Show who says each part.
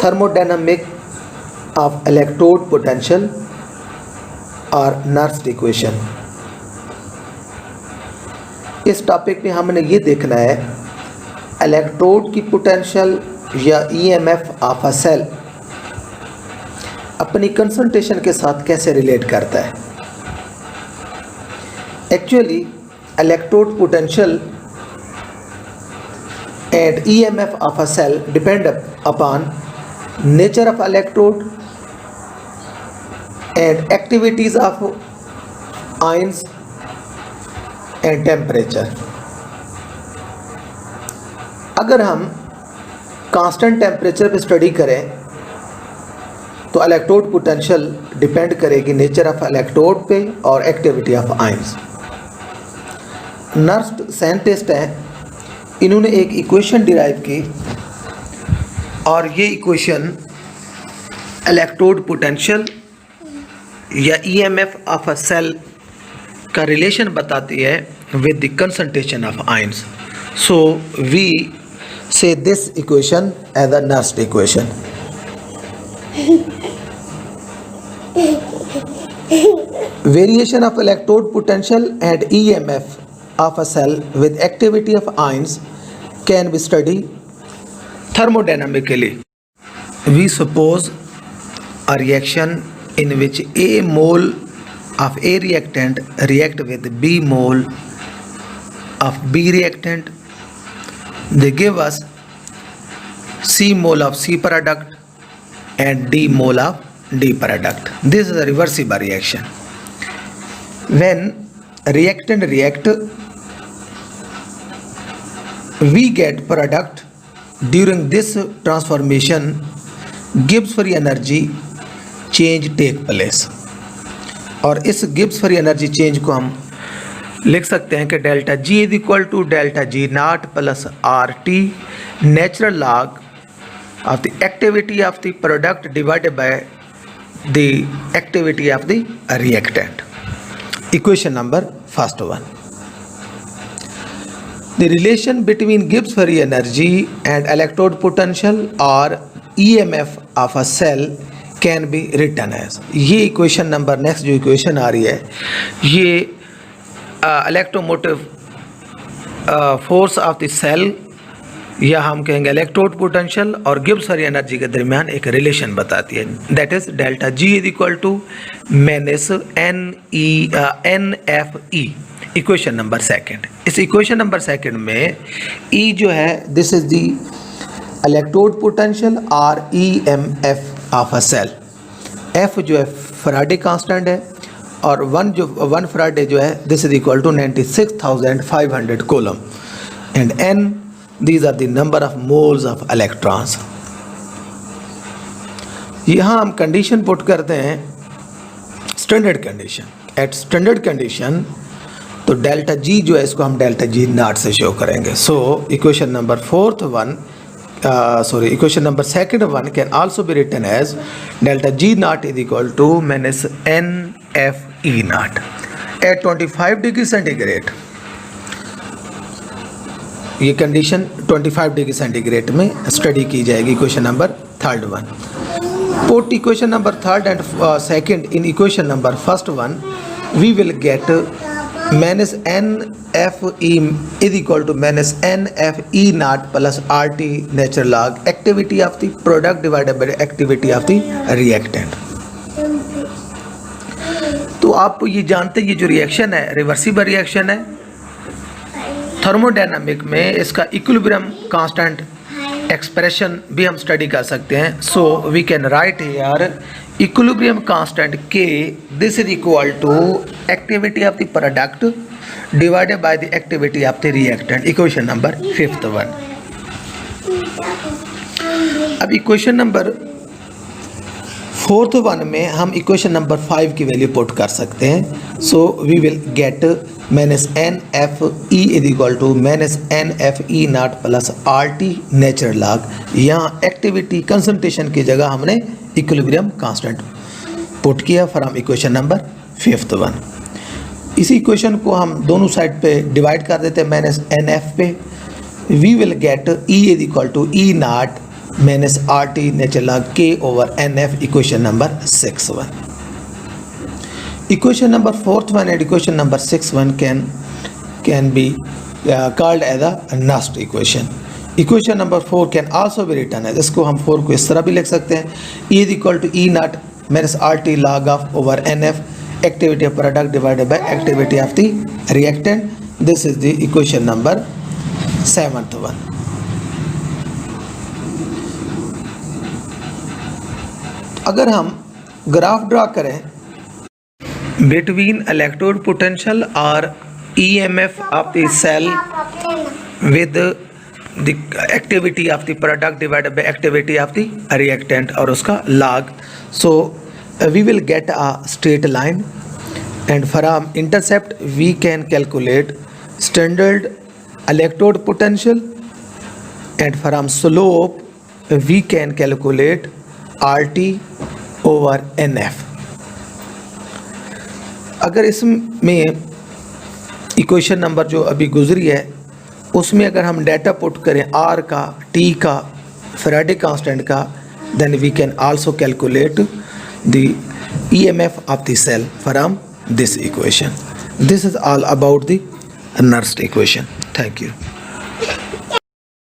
Speaker 1: thermodynamic of electrode potential और Nernst equation. इस topic में हमने ये देखना है इलेक्ट्रोड की पोटेंशियल या ईएमएफ ऑफ अ सेल अपनी कंसंट्रेशन के साथ कैसे रिलेट करता है। Actually electrode potential and EMF of a cell depend upon nature of electrode and activities of ions and temperature। अगर हम कांस्टेंट टेम्परेचर पे स्टडी करें तो इलेक्ट्रोड पोटेंशियल डिपेंड करेगी नेचर ऑफ इलेक्ट्रोड पे और activity of ions. Nernst scientist हैं, इन्होंने एक इक्वेशन डिराइव की और ये इक्वेशन इलेक्ट्रोड पोटेंशियल या ईएमएफ ऑफ अ सेल का रिलेशन बताती है with the concentration of ions. So we say this equation as a Nernst equation. Variation of electrode potential and EMF of a cell with activity of ions can be study thermodynamically। We suppose a reaction in which A mole of A reactant react with B mole of B reactant. They give us C mole of C product and D mole of D product. This is a reversible reaction. When reactant react, we get product. During this transformation, Gibbs free energy change take place और इस Gibbs free energy change को हम लिख सकते हैं कि delta G is equal to delta G not plus R T natural log of the activity of the product divided by the activity of the reactant. Equation number first one, the relation between Gibbs free energy and electrode potential और EMF of a cell can be written as. ये equation number next जो equation आ रही है ये electromotive force of the cell या हम कहेंगे इलेक्ट्रोड पोटेंशियल और गिब्स फ्री एनर्जी के दरमियान एक रिलेशन बताती है। That is delta G is equal to minus N F E. Equation number second, इस इक्वेशन नंबर सेकंड में ई जो है this is the electrode potential और E M F of a cell. F जो है Faraday constant है और one Faraday जो है this is equal to 96,500 coulomb and n these are the number of moles of electrons. यहाँ हम condition put करते हैं standard condition. At standard condition तो डेल्टा जी जो है इसको हम डेल्टा जी नॉट से शो करेंगे। So equation number equation number second one can also be written as delta G naught is equal to minus NF E naught at 25 degree centigrade। ये condition 25 degree centigrade में study की जाएगी। Equation number third one, put equation number third and second in equation number first one we will get minus N F E is equal to minus N F E naught plus R T natural log activity of the product divided by activity of the reactant. तो आप ये जानते हैं ये जो reaction है reversible reaction है। Thermodynamic में इसका इक्विलिब्रियम कांस्टेंट एक्सप्रेशन भी हम स्टडी कर सकते हैं। So we can write here equilibrium constant K this is equal to activity of the product divided by the activity of the reactant। Equation number fifth one. अब equation number fourth one में हम equation number 5 की value put कर सकते हैं। So we will get minus N F E is equal to minus N F E naught plus R T natural log. यहाँ activity concentration की जगह हमने इक्विलिब्रियम कांस्टेंट पुट किया from equation number fifth one. इसी equation को हम दोनों side पे डिवाइड कर देते हैं माइनस एन एफ पे। We will get E is equal to E naught minus RT natural log K over NF, equation number 6-1. Equation number 4th one and equation number 6-1 can be called as a Nernst equation. Equation number 4 can also be written as, इसको हम 4 को इस तरह भी लिख सकते हैं, E is equal to E naught minus RT log of over NF, activity of product divided by activity of the reactant. This is the equation number 7th one. अगर हम ग्राफ ड्रा करें between electrode potential or EMF of the cell with the activity of the product divided by activity of the reactant और उसका log, so we will get a straight line, and from intercept we can calculate standard electrode potential, and from slope we can calculate RT over NF. अगर इसमें equation number जो अभी गुजरी है उसमें अगर हम डाटा पुट करें R का, T का, फैराडे कांस्टेंट का, then we can also calculate the EMF of the cell from this equation. This is all about the Nernst equation. Thank you.